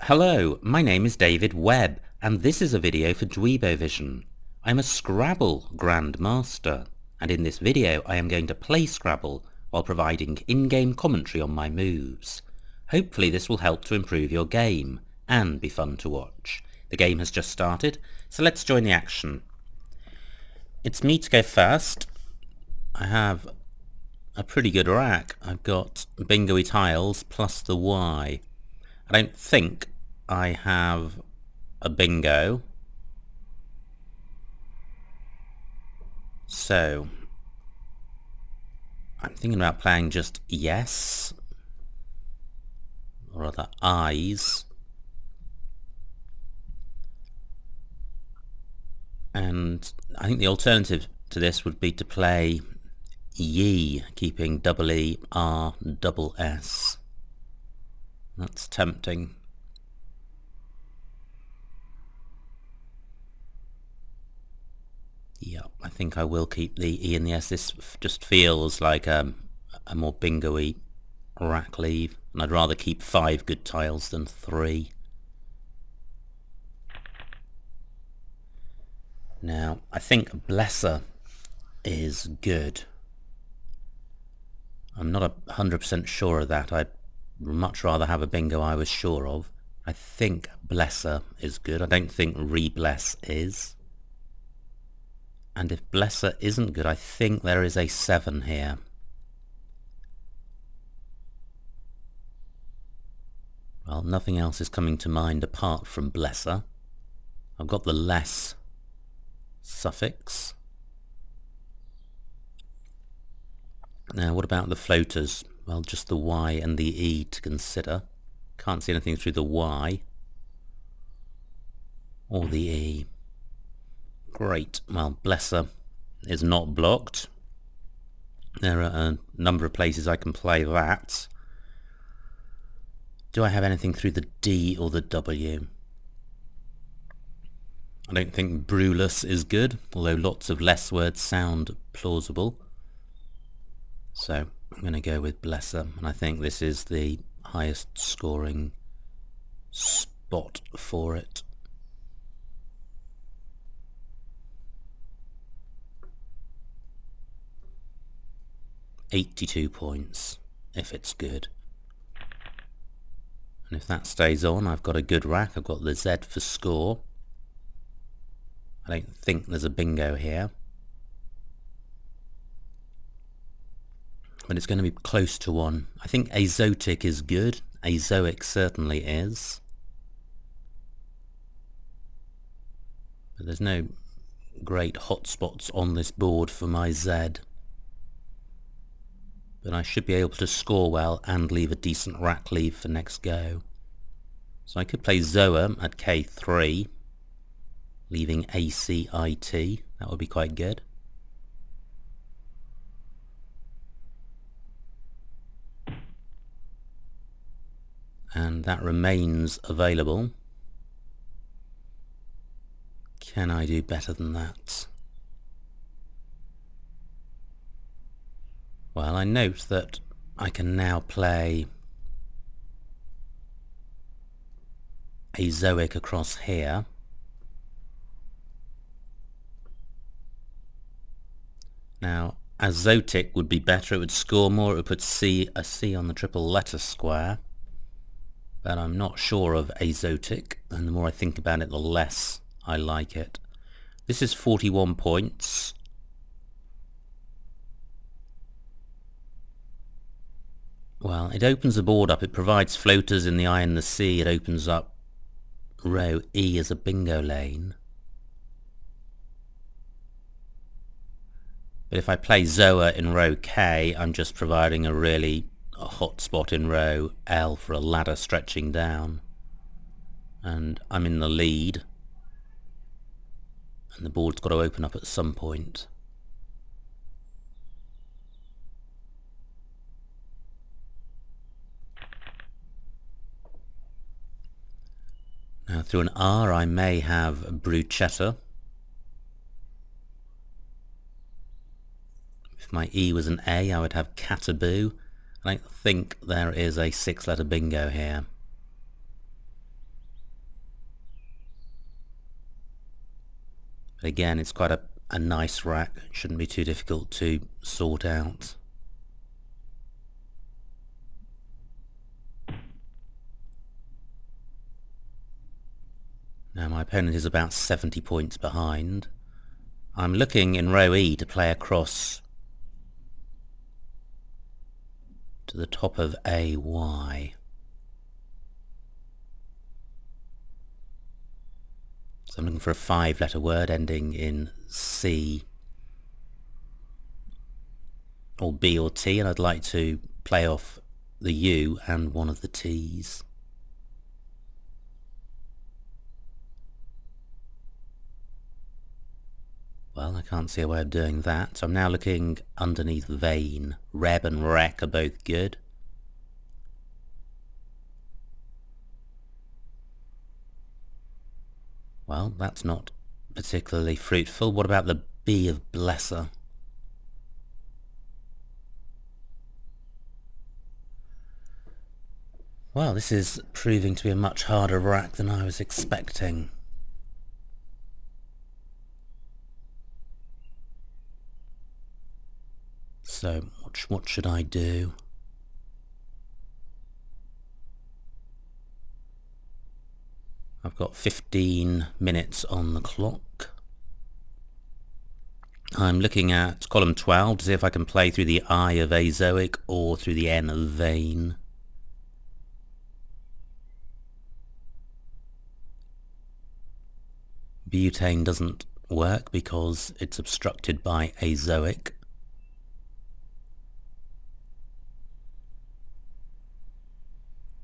Hello, my name is David Webb, and this is a video for Dweebovision. I'm a Scrabble grandmaster, and in this video I am going to play Scrabble while providing in-game commentary on my moves. Hopefully this will help to improve your game, and be fun to watch. The game has just started, so let's join the action. It's me to go first. I have a pretty good rack. I've got bingo-y tiles plus the Y. I don't think I have a bingo, so I'm thinking about playing just yes, or rather eyes, and I think the alternative to this would be to play ye, keeping double E, R, double S. That's tempting. Yeah, I think I will keep the E and the S. This just feels like a more bingo-y rack leave, and I'd rather keep 5 good tiles than 3. Now, I think Blesser is good. I'm not 100% sure of that. I'd much rather have a bingo I was sure of. I think Blesser is good. I don't think Re-Bless is. And if Blesser isn't good, I think there is a 7 here. Well, nothing else is coming to mind apart from Blesser. I've got the less suffix. Now, what about the floaters? Well, just the Y and the E to consider. Can't see anything through the Y or the E. Great. Well, Blesser is not blocked. There are a number of places I can play that. Do I have anything through the D or the W? I don't think Brewless is good, although lots of less words sound plausible. So I'm going to go with Blesser, and I think this is the highest scoring spot for it. £82 points, if it's good. And if that stays on, I've got a good rack. I've got the Z for score. I don't think there's a bingo here, but it's going to be close to one. I think Azotic is good. Azoic certainly is. But there's no great hotspots on this board for my Z. But I should be able to score well and leave a decent rack leave for next go. So I could play Zoa at K3, leaving ACIT. That would be quite good. And that remains available. Can I do better than that? Well, I note that I can now play Azoic across here. Now, Azotic would be better. It would score more. It would put a C on the triple letter square. But I'm not sure of Azotic, and the more I think about it, the less I like it. This is 41 points. Well, it opens the board up. It provides floaters in the I and the C. It opens up row E as a bingo lane. But if I play Zoa in row K, I'm just providing a really hot spot in row L for a ladder stretching down. And I'm in the lead. And the board's got to open up at some point. Now through an R I may have bruschetta. If my E was an A, I would have cataboo. I don't think there is a 6-letter bingo here. But again, it's quite a nice rack. It shouldn't be too difficult to sort out. Now my opponent is about 70 points behind. I'm looking in row E to play across to the top of AY. So I'm looking for a 5-letter word ending in C or B or T, and I'd like to play off the U and one of the T's. Well, I can't see a way of doing that, so I'm now looking underneath vein. Reb and rec are both good. Well, that's not particularly fruitful. What about the B of blesser? Well, this is proving to be a much harder rack than I was expecting. So, what should I do? I've got 15 minutes on the clock. I'm looking at column 12 to see if I can play through the I of azoic or through the N of vein. Butane doesn't work because it's obstructed by azoic.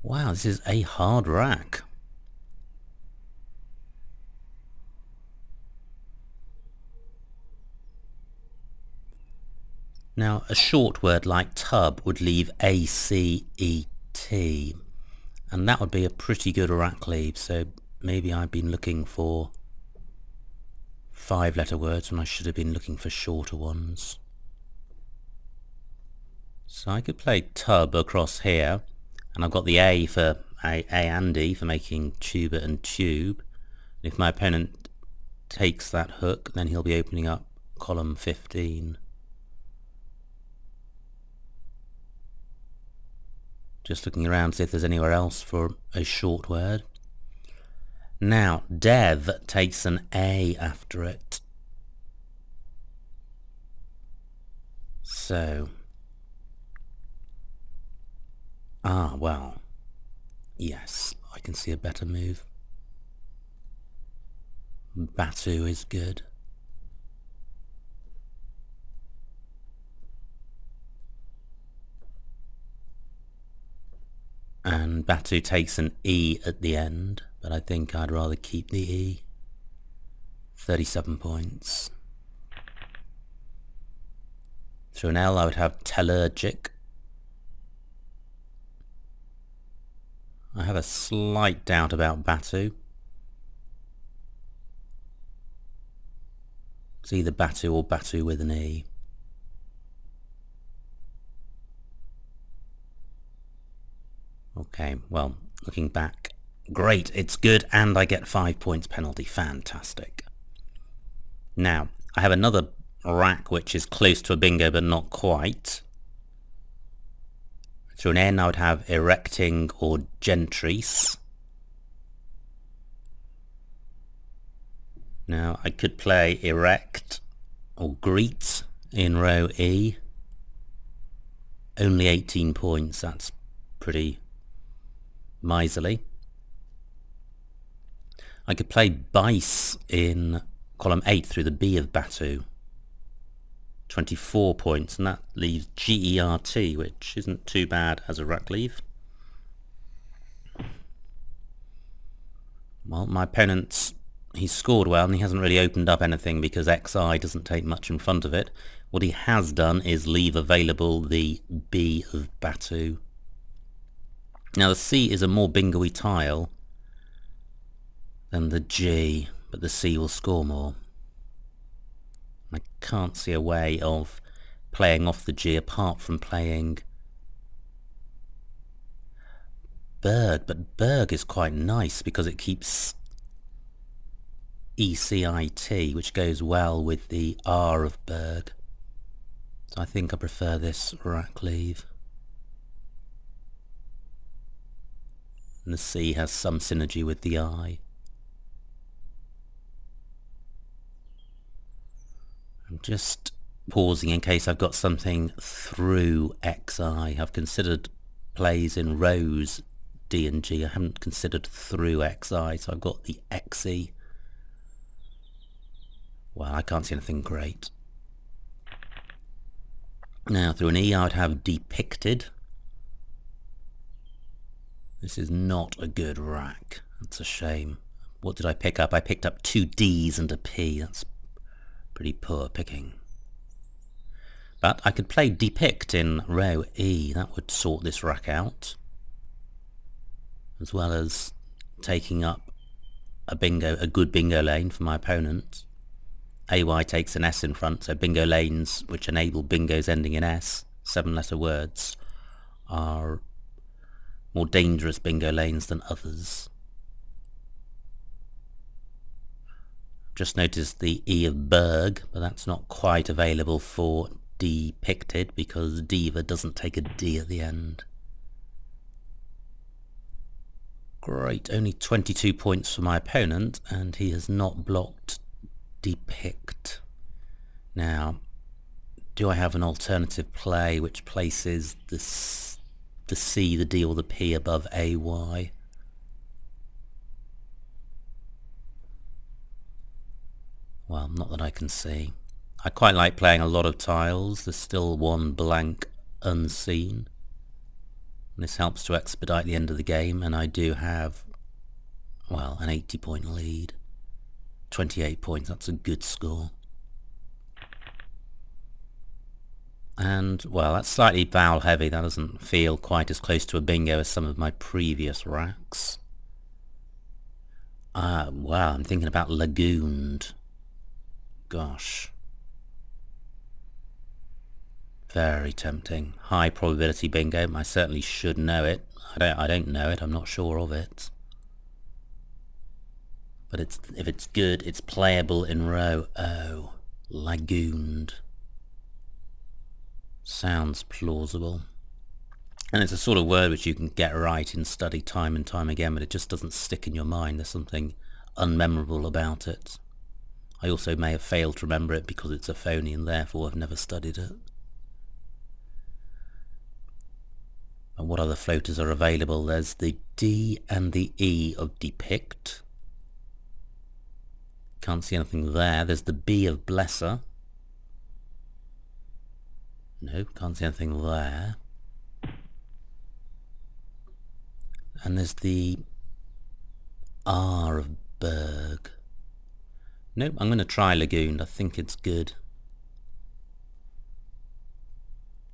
Wow, this is a hard rack. Now, a short word like tub would leave A-C-E-T, and that would be a pretty good rack leave, so maybe I've been looking for 5-letter words when I should have been looking for shorter ones. So I could play tub across here, and I've got the A for A and D for making tuba and tube. And if my opponent takes that hook, then he'll be opening up column 15. Just looking around to see if there's anywhere else for a short word. Now, dev takes an A after it. So, well, yes, I can see a better move. Batu is good. And Batu takes an E at the end, but I think I'd rather keep the E. 37 points. Through an L I would have tellurgic. I have a slight doubt about Batu. It's either Batu or Batu with an E. Okay, well, looking back, great, it's good, and I get 5 points penalty. Fantastic. Now, I have another rack which is close to a bingo but not quite. Through an N I would have erecting or gentries. Now I could play erect or greet in row E. Only 18 points, that's pretty miserly. I could play bice in column 8 through the B of Batu. 24 points, and that leaves GERT, which isn't too bad as a rack leave. Well, my opponent's, he's scored well and he hasn't really opened up anything because XI doesn't take much in front of it. What he has done is leave available the B of Batu. Now the C is a more bingo-y tile than the G, but the C will score more. I can't see a way of playing off the G apart from playing Berg, but Berg is quite nice because it keeps ECIT, which goes well with the R of Berg. So I think I prefer this rack leave. And the C has some synergy with the I. I'm just pausing in case I've got something through XI. I've considered plays in rows D and G. I haven't considered through XI, so I've got the XE. Well, I can't see anything great. Now, through an E I would have depicted. This is not a good rack. That's a shame. What did I pick up? I picked up 2 Ds and a P. That's pretty poor picking. But I could play depict in row E. That would sort this rack out. As well as taking up a good bingo lane for my opponent. AY takes an S in front, so bingo lanes which enable bingos ending in S, 7-letter words, are more dangerous bingo lanes than others. Just noticed the E of Berg, but that's not quite available for depicted because Diva doesn't take a D at the end. Great, only 22 points for my opponent, and he has not blocked depict. Now, do I have an alternative play which places the C, the D or the P above AY? Well, not that I can see. I quite like playing a lot of tiles. There's still one blank unseen. This helps to expedite the end of the game, and I do have, well, an 80-point lead. 28 points, that's a good score. And, well, that's slightly vowel heavy. That doesn't feel quite as close to a bingo as some of my previous racks. Wow, I'm thinking about lagooned. Gosh. Very tempting. High probability bingo. I certainly should know it. I don't know it. I'm not sure of it. But if it's good, it's playable in row O. Lagooned. Sounds plausible. And it's a sort of word which you can get right and study time and time again, but it just doesn't stick in your mind. There's something unmemorable about it. I also may have failed to remember it because it's a phony and therefore I've never studied it. And what other floaters are available? There's the D and the E of depict. Can't see anything there. There's the B of blesser. No, can't see anything there. And there's the R of Berg. Nope, I'm going to try lagooned. I think it's good.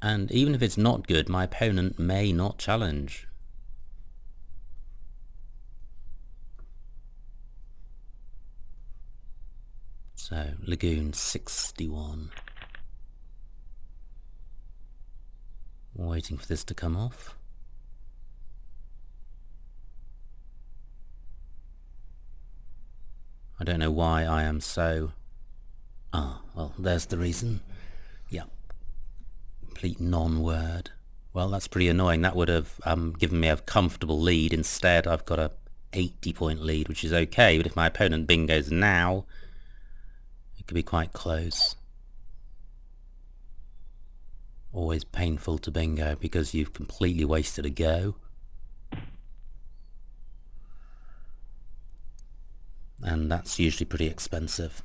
And even if it's not good, my opponent may not challenge. So, lagoon 61. Waiting for this to come off. I don't know why I am so... well, there's the reason. Yeah. Complete non-word. Well, that's pretty annoying. That would have given me a comfortable lead. Instead, I've got a 80-point lead, which is okay. But if my opponent bingos now, it could be quite close. Always painful to bingo because you've completely wasted a go. And that's usually pretty expensive.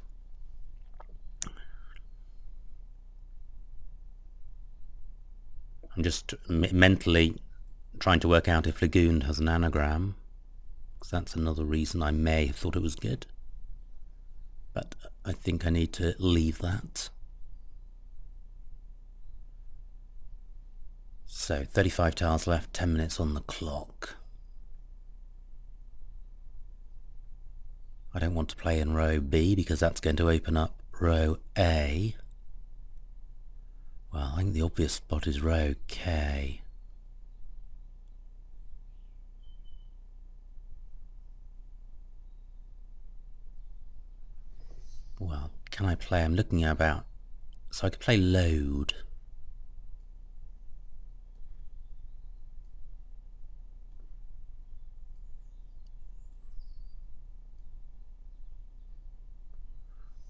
I'm just mentally trying to work out if lagoon has an anagram, because that's another reason I may have thought it was good. But I think I need to leave that. So 35 tiles left, 10 minutes on the clock. I don't want to play in row B because that's going to open up row A. Well, I think the obvious spot is row K. Well, can I play? I'm looking at about... So I could play load.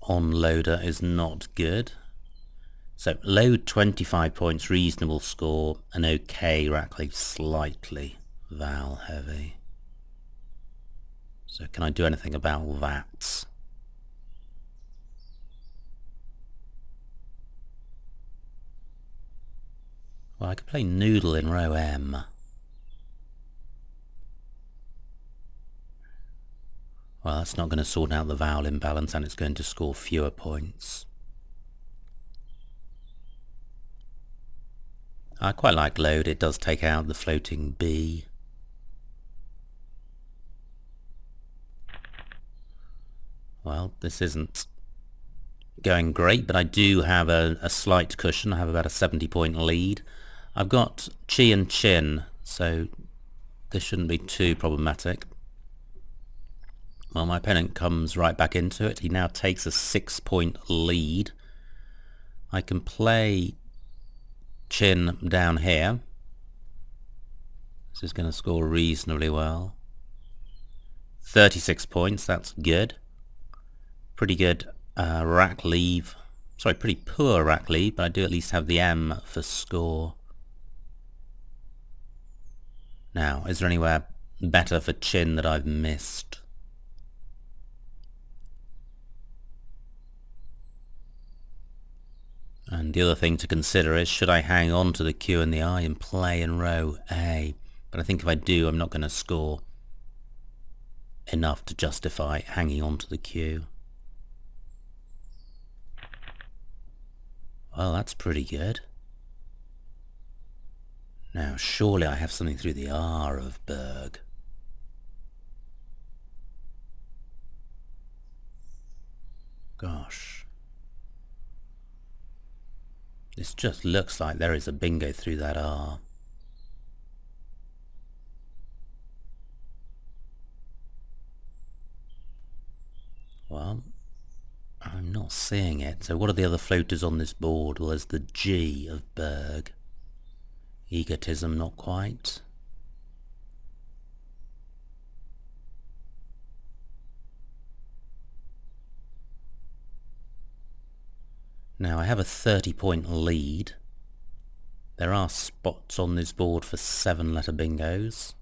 On-loader is not good. So load 25 points, reasonable score, and okay rack leave, slightly val heavy. So can I do anything about that? Well, I could play noodle in row M. Well, that's not going to sort out the vowel imbalance, and it's going to score fewer points. I quite like load. It does take out the floating B. Well, this isn't going great, but I do have a slight cushion. I have about a 70-point lead. I've got chi and chin, so this shouldn't be too problematic. Well, my opponent comes right back into it. He now takes a 6-point lead. I can play chin down here. This is going to score reasonably well. 36 points, that's good. Pretty good rack leave. Sorry, pretty poor rack leave, but I do at least have the M for score. Now, is there anywhere better for chin that I've missed? And the other thing to consider is, should I hang on to the Q and the I and play in row A? But I think if I do, I'm not going to score enough to justify hanging on to the Q. Well, that's pretty good. Now, surely I have something through the R of Berg. Gosh. This just looks like there is a bingo through that R. Well, I'm not seeing it. So what are the other floaters on this board? Well, there's the G of Berg. Egotism, not quite. Now, I have a 30-point lead. There are spots on this board for 7-letter bingos.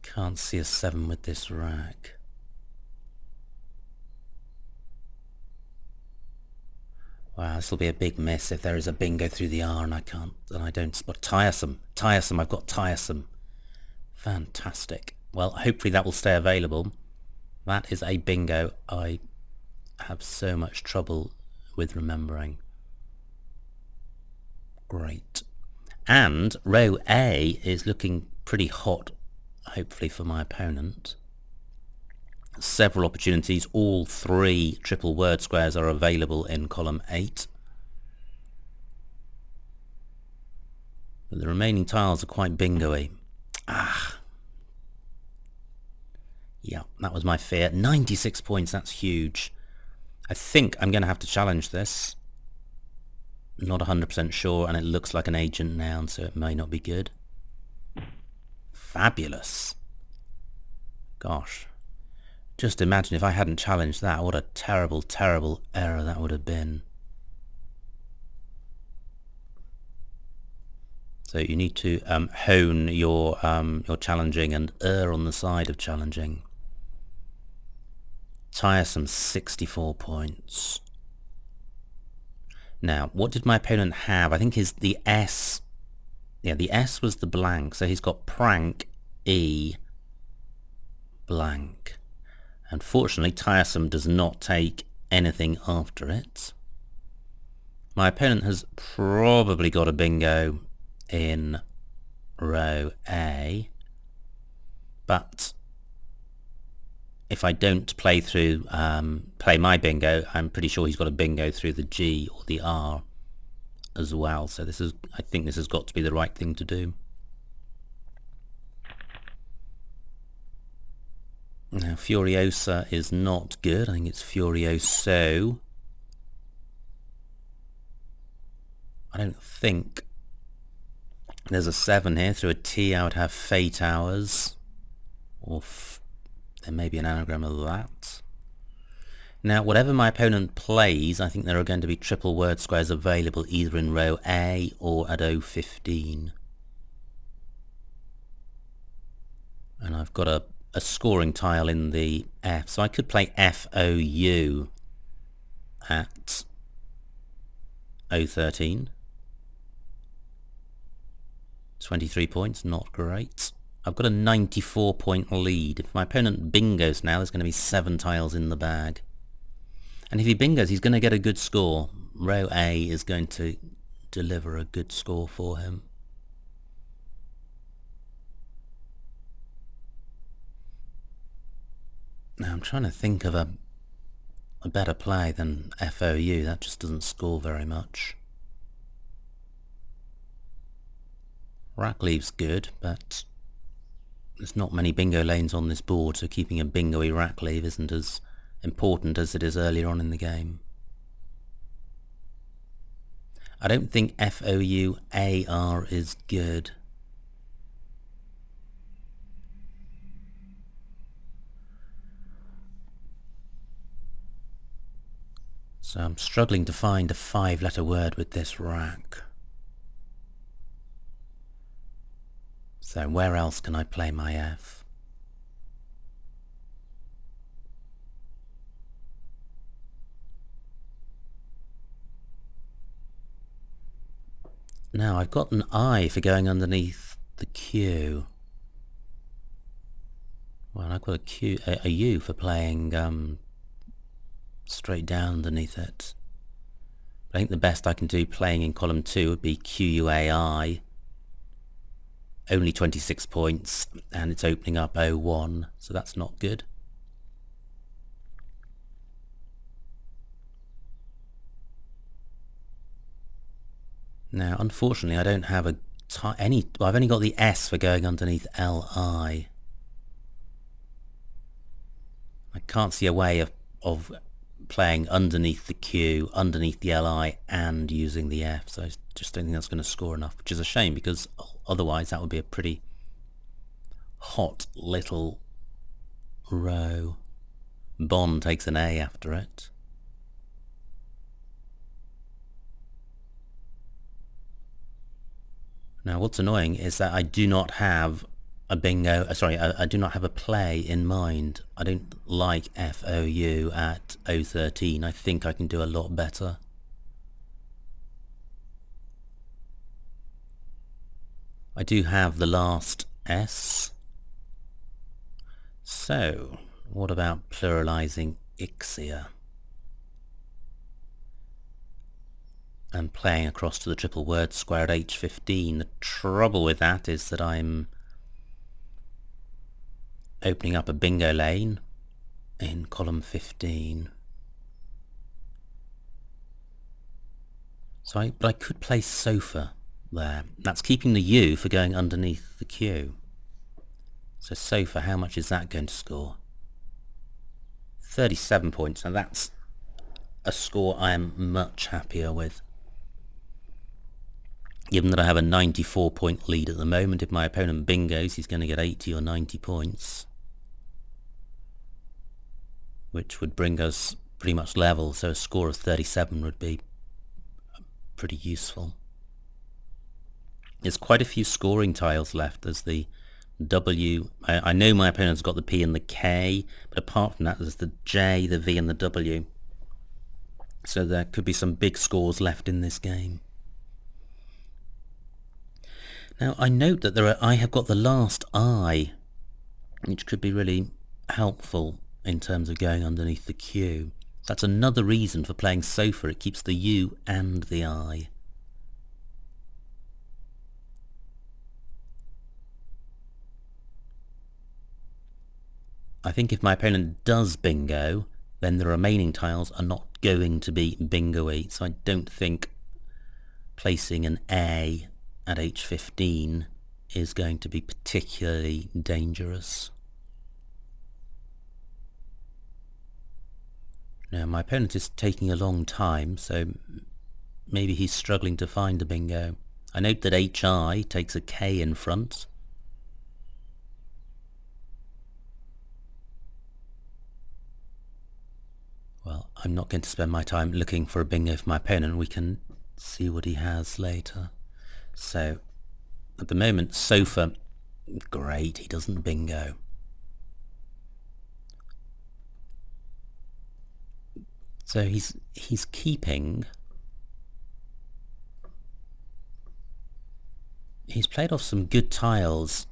Can't see a 7 with this rack. Wow, this will be a big miss if there is a bingo through the R and I don't spot. Tiresome. Tiresome, I've got tiresome. Fantastic. Well, hopefully that will stay available. That is a bingo I have so much trouble with remembering. Great. And row A is looking pretty hot, hopefully for my opponent. Several opportunities. All 3 triple word squares are available in column 8. But the remaining tiles are quite bingo-y. Yeah, that was my fear. 96 points, that's huge. I think I'm going to have to challenge this. Not 100% sure, and it looks like an agent noun, so it may not be good. Fabulous. Gosh. Just imagine if I hadn't challenged that, what a terrible, terrible error that would have been. So you need to hone your challenging and err on the side of challenging. Tiresome, 64 points. Now, what did my opponent have? I think the S. Yeah, the S was the blank, so he's got prank, E, blank. Unfortunately, tiresome does not take anything after it. My opponent has probably got a bingo in row A, but if I don't play my bingo, I'm pretty sure he's got a bingo through the G or the R as well. So I think this has got to be the right thing to do. Now Furiosa is not good. I think it's Furioso. I don't think there's a 7 here. Through a T I would have Fate Hours. Or there may be an anagram of that. Now whatever my opponent plays, I think there are going to be triple word squares available either in row A or at O15. And I've got a scoring tile in the F, so I could play FOU at O13. 23 points, not great. I've got a 94-point lead. If my opponent bingos now, there's going to be 7 tiles in the bag. And if he bingos, he's going to get a good score. Row A is going to deliver a good score for him. Now I'm trying to think of a better play than FOU. That just doesn't score very much. Rackleave's good, but there's not many bingo lanes on this board, so keeping a bingo-y Rackleave isn't as important as it is earlier on in the game. I don't think FOU AR is good. So I'm struggling to find a 5-letter word with this rack. So where else can I play my F? Now I've got an I for going underneath the Q. Well, I've got a U for playing straight down underneath it. I think the best I can do playing in column 2 would be QUAI. Only 26 points, and it's opening up O1, so that's not good. Now, unfortunately, I don't have I've only got the S for going underneath LI. I can't see a way of playing underneath the Q, underneath the LI, and using the F, so I just don't think that's going to score enough, which is a shame, because otherwise that would be a pretty hot little row. Bond takes an A after it. Now what's annoying is that I do not have a bingo, I do not have a play in mind. I don't like FOU at O13. I think I can do a lot better. I do have the last S. So, what about pluralizing Ixia? And playing across to the triple word square at H15. The trouble with that is that I'm opening up a bingo lane in column 15. But I could play sofa there. That's keeping the U for going underneath the Q. So sofa, how much is that going to score? 37 points. Now that's a score I am much happier with. Given that I have a 94-point lead at the moment, if my opponent bingos, he's going to get 80 or 90 points. Which would bring us pretty much level, so a score of 37 would be pretty useful. There's quite a few scoring tiles left. There's the W. I know my opponent's got the P and the K, but apart from that there's the J, the V and the W. So there could be some big scores left in this game. Now I note that I have got the last I, which could be really helpful in terms of going underneath the Q. That's another reason for playing sofa. It keeps the U and the I. I think if my opponent does bingo, then the remaining tiles are not going to be bingo-y, so I don't think placing an A at H15 is going to be particularly dangerous. Now my opponent is taking a long time, so maybe he's struggling to find a bingo. I note that HI takes a K in front. Well, I'm not going to spend my time looking for a bingo for my opponent. We can see what he has later. So, at the moment, sofa, great, he doesn't bingo. So he's keeping. He's played off some good tiles.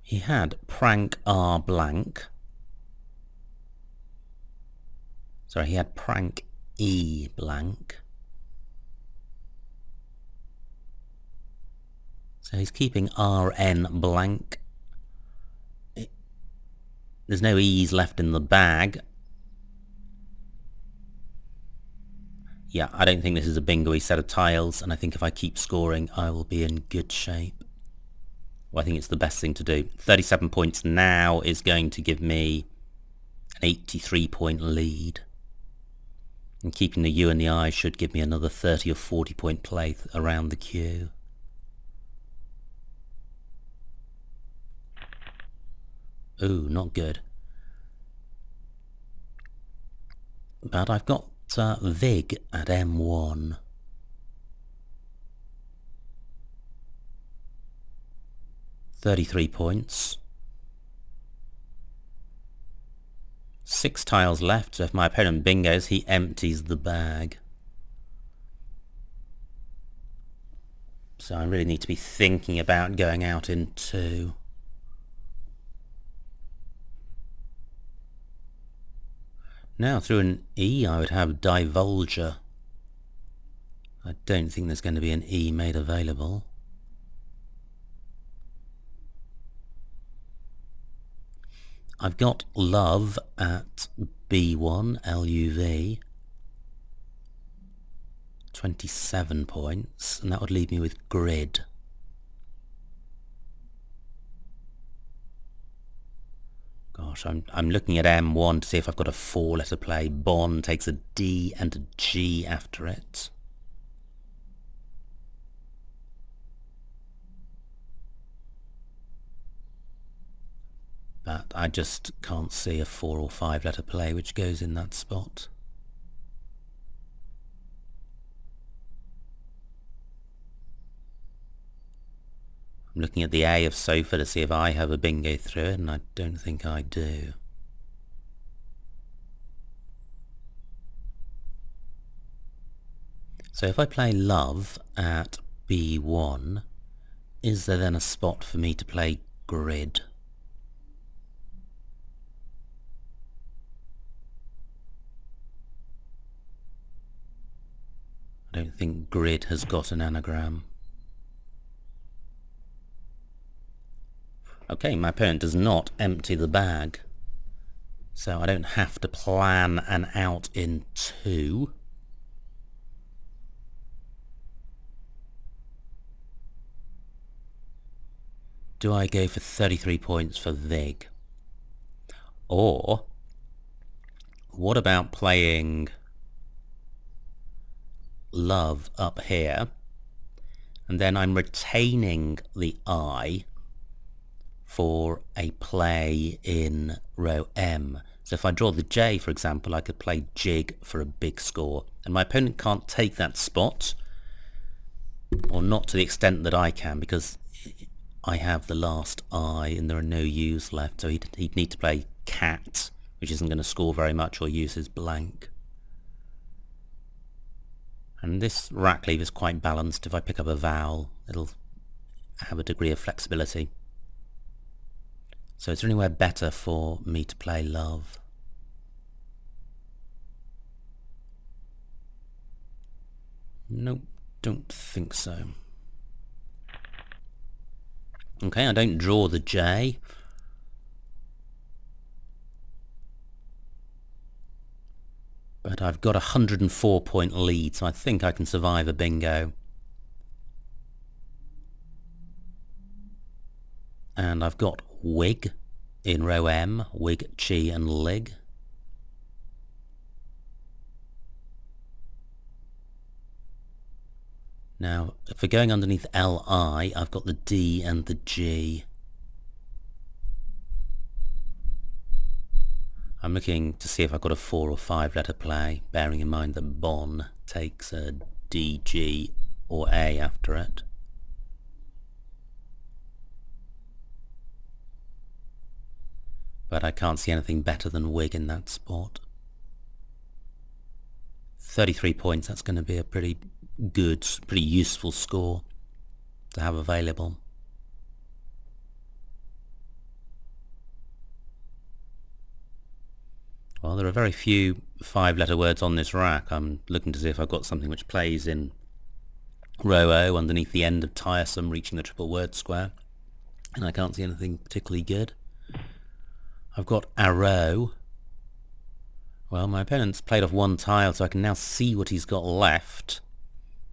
He had prank R blank. Sorry, he had prank E blank. So he's keeping RN blank. There's no E's left in the bag. Yeah, I don't think this is a bingo-y set of tiles, and I think if I keep scoring, I will be in good shape. Well, I think it's the best thing to do. 37 points now is going to give me an 83-point lead. And keeping the U and the I should give me another 30 or 40-point play around the Q. Ooh, not good. But I've got Vig at M1. $33 points. 6 tiles left, so if my opponent bingos, he empties the bag. So I really need to be thinking about going out in 2. Now through an E I would have Divulger. I don't think there's going to be an E made available. I've got Love at B1, LUV. 27 points, and that would leave me with Grid. Gosh, I'm looking at M1 to see if I've got a 4-letter play. Bon takes a D and a G after it. But I just can't see a 4 or 5-letter play which goes in that spot. I'm looking at the A of sofa to see if I have a bingo through it, and I don't think I do. So if I play Love at B1, is there then a spot for me to play Grid? I don't think Grid has got an anagram. Okay, my opponent does not empty the bag, so I don't have to plan an out in 2. Do I go for 33 points for Vig? Or what about playing Love up here, and then I'm retaining the I for a play in row M. So if I draw the J, for example, I could play Jig for a big score, and my opponent can't take that spot, or not to the extent that I can, because I have the last I and there are no U's left, so he'd need to play Cat, which isn't going to score very much, or use his blank. And this rack lever is quite balanced. If I pick up a vowel, it'll have a degree of flexibility. So is there anywhere better for me to play Love? Nope, don't think so. Okay, I don't draw the J. But I've got a 104-point lead, so I think I can survive a bingo. And I've got Wig, In row M, wig, chi and lig. Now, if we're going underneath LI, I've got the D and the G. I'm looking to see if I've got a 4 or 5 letter play, bearing in mind that Bon takes a D, G or A after it. But I can't see anything better than wig in that spot. 33 points, that's going to be a pretty good, pretty useful score to have available. Well, there are very few 5-letter words on this rack. I'm looking to see if I've got something which plays in row O underneath the end of tiresome, reaching the triple word square, and I can't see anything particularly good. I've got arrow. Well, my opponent's played off one tile, so I can now see what he's got left,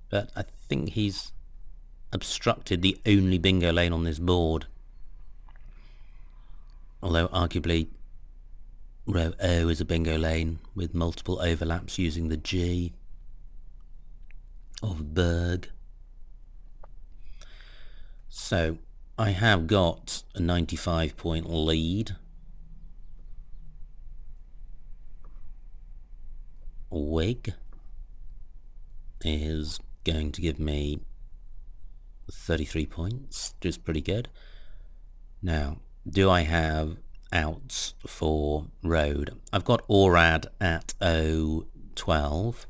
but I think he's obstructed the only bingo lane on this board. Although arguably row O is a bingo lane with multiple overlaps using the G of Berg. So I have got a 95-point lead. Wig is going to give me 33 points, which is pretty good. Now, do I have outs for road? I've got Orad at 012.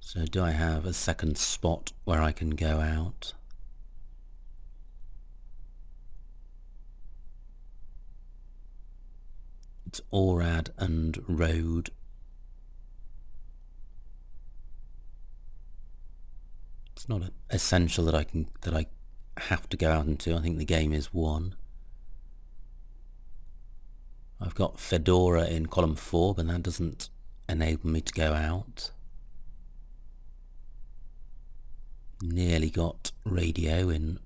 So do I have a second spot where I can go out? It's Orad and road. It's not essential that I have to go out into. I think the game is won. I've got Fedora in column 4, but that doesn't enable me to go out. Nearly got radio in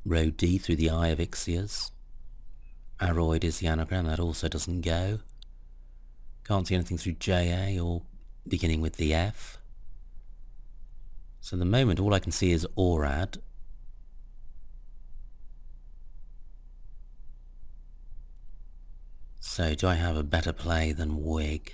row D through the eye of Ixias. Aroid is the anagram, that also doesn't go. Can't see anything through JA or beginning with the F. So at the moment all I can see is Orad. So do I have a better play than wig?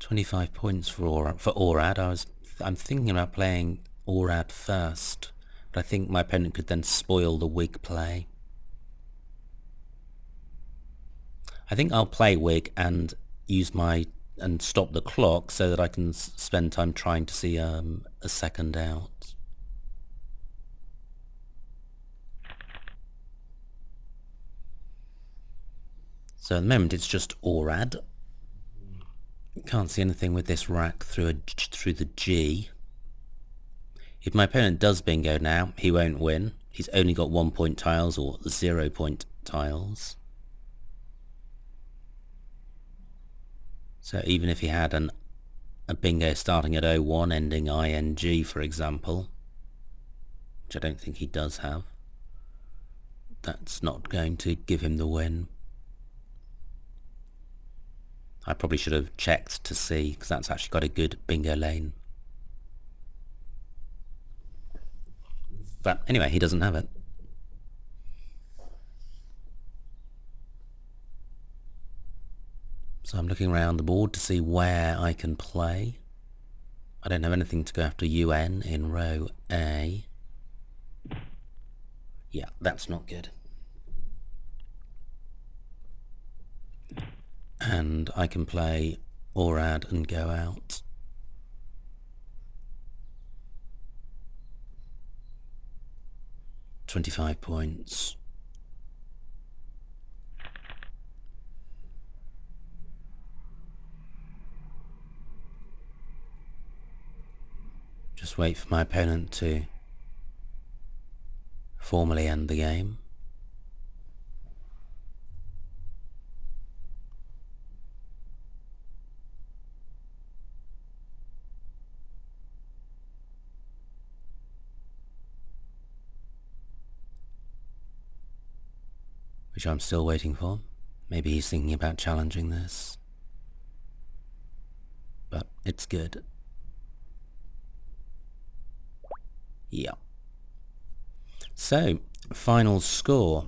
$25 points for Orad. I'm thinking about playing Orad first, but I think my opponent could then spoil the wig play. I think I'll play wig and stop the clock so that I can spend time trying to see a second out. So at the moment it's just Orad. Can't see anything with this rack through the G. If my opponent does bingo now, he won't win. He's only got 1-point tiles or 0-point tiles. So even if he had a bingo starting at 01 ending ing, for example, which I don't think he does have, that's not going to give him the win. I probably should have checked to see, because that's actually got a good bingo lane. But anyway, he doesn't have it. So I'm looking around the board to see where I can play. I don't have anything to go after UN in row A. Yeah, that's not good. And I can play Orad and go out. $25 points. Just wait for my opponent to formally end the game. which I'm still waiting for. Maybe he's thinking about challenging this. But it's good. Yeah. So, final score.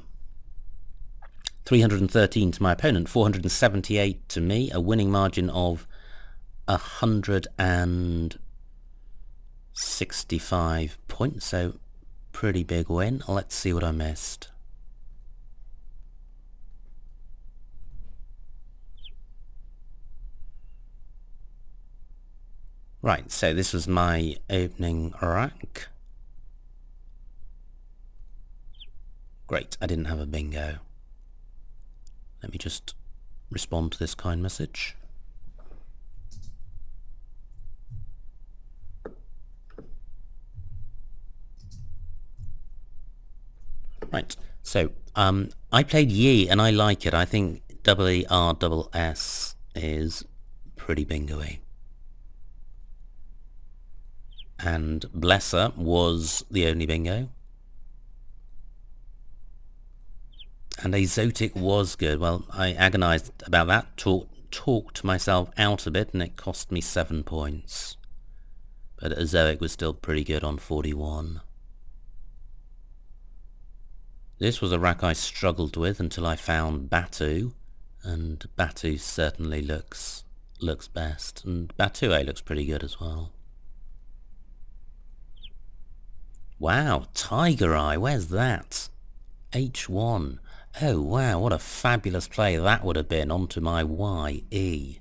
313 to my opponent, 478 to me, a winning margin of 165 points, so pretty big win. Let's see what I missed. Right, so this was my opening rack. Great, I didn't have a bingo. Let me just respond to this kind message. Right, so I played Yi and I like it. I think WERSS is pretty bingo-y. And Blesser was the only bingo. And Exotic was good. Well, I agonized about that, talked myself out a bit, and it cost me 7 points. But Azoic was still pretty good on 41. This was a rack I struggled with until I found Batu, and Batu certainly looks best, and Batu A looks pretty good as well. Wow, Tiger Eye, where's that? H1. Oh wow, what a fabulous play that would have been onto my YE.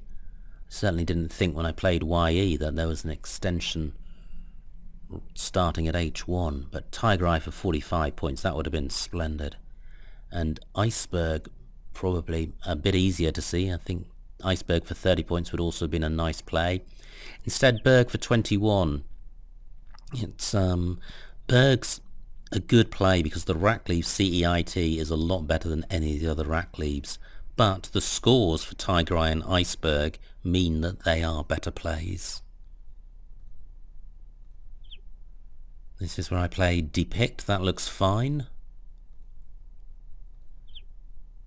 Certainly didn't think when I played YE that there was an extension starting at H1, but Tiger Eye for 45 points, that would have been splendid. And Iceberg, probably a bit easier to see. I think Iceberg for 30 points would also have been a nice play. Instead, Berg for 21. It's Berg's a good play because the rack leave CEIT is a lot better than any of the other rack leaves, but the scores for Tiger Eye and Iceberg mean that they are better plays. This is where I play Depict, that looks fine.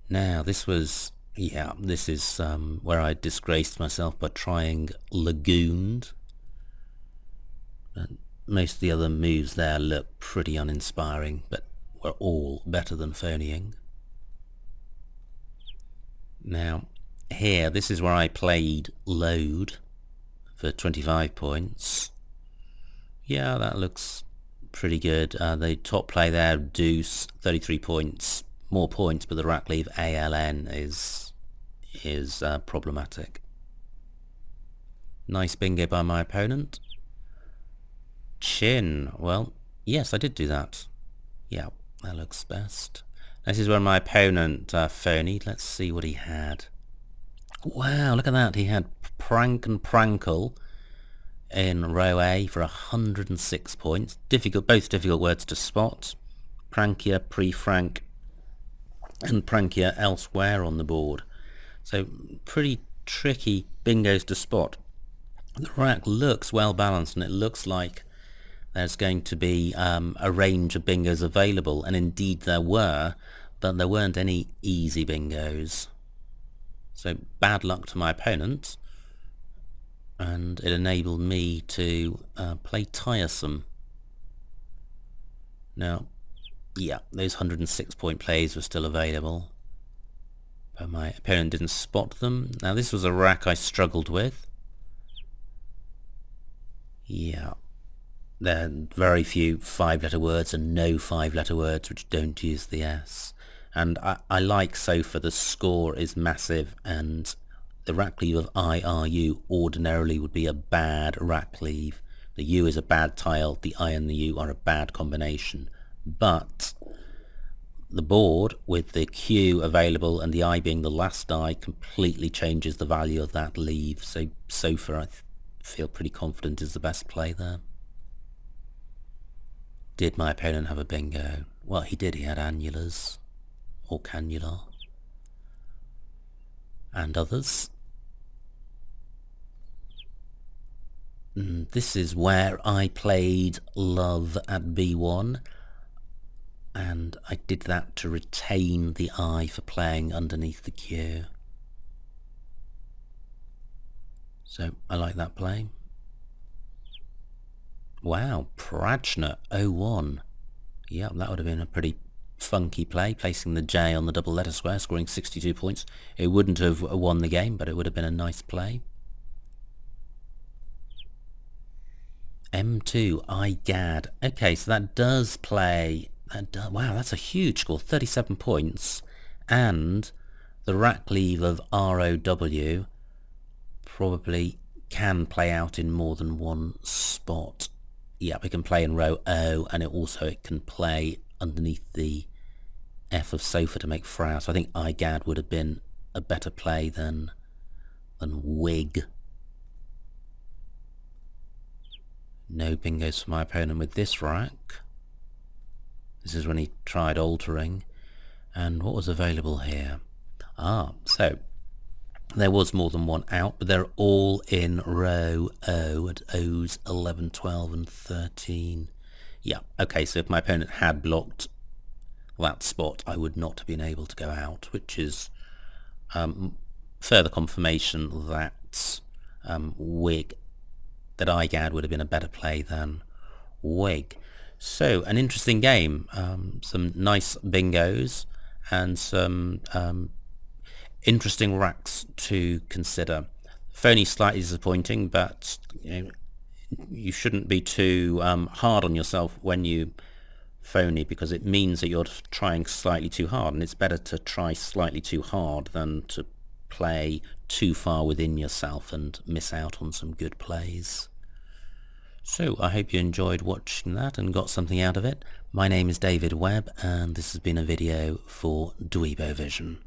Now this was, yeah, this is where I disgraced myself by trying Lagooned. Most of the other moves there look pretty uninspiring, but were all better than phonying. Now, here, this is where I played Load for 25 points. Yeah, that looks pretty good. The top play there, Deuce, 33 points, more points, but the rack leave ALN is problematic. Nice bingo by my opponent. Chin, well, yes, I did do that. Yeah, that looks best. This is where my opponent phonied. Let's see what he had. Wow, look at that. He had Prank and Prankle in row A for 106 points. Difficult, both difficult words to spot. Prankia, Pre-Frank, and Prankia elsewhere on the board. So pretty tricky bingos to spot. The rack looks well balanced, and it looks like there's going to be a range of bingos available, and indeed there were, but there weren't any easy bingos. So bad luck to my opponent, and it enabled me to play tiresome. Now, yeah, those 106 point plays were still available, but my opponent didn't spot them. Now this was a rack I struggled with. Yeah. There are very few 5-letter words and no 5-letter words which don't use the S. And I like Sofa, the score is massive, and the rack leave of IRU ordinarily would be a bad rack leave. The U is a bad tile, the I and the U are a bad combination. But the board, with the Q available and the I being the last die, completely changes the value of that leave. So Sofa, I feel pretty confident, is the best play there. Did my opponent have a bingo? Well, he did. He had annulars, or cannula, and others. This is where I played Love at B1. and I did that to retain the eye for playing underneath the queue. So I like that play. Wow, Prajna 01. Yeah, that would have been a pretty funky play, placing the J on the double letter square, scoring 62 points. It wouldn't have won the game, but it would have been a nice play. M2, IGAD. Okay, so that does play... wow, that's a huge score, 37 points. And the rack leave of ROW probably can play out in more than one spot. Yeah, we can play in row O, and it can play underneath the F of sofa to make Frau. So I think IGAD would have been a better play than Wig. No bingos for my opponent with this rack. This is when he tried altering. And what was available here? So there was more than one out, but they're all in row O at O's 11, 12 and 13. Yeah, okay, so if my opponent had blocked that spot, I would not have been able to go out, which is further confirmation that that IGAD would have been a better play than Wig. So, an interesting game. Some nice bingos and some interesting racks to consider. Phony slightly disappointing, but you shouldn't be too hard on yourself when you phony, because it means that you're trying slightly too hard, and it's better to try slightly too hard than to play too far within yourself and miss out on some good plays. So I hope you enjoyed watching that and got something out of it. My name is David Webb, and this has been a video for Dweebovision.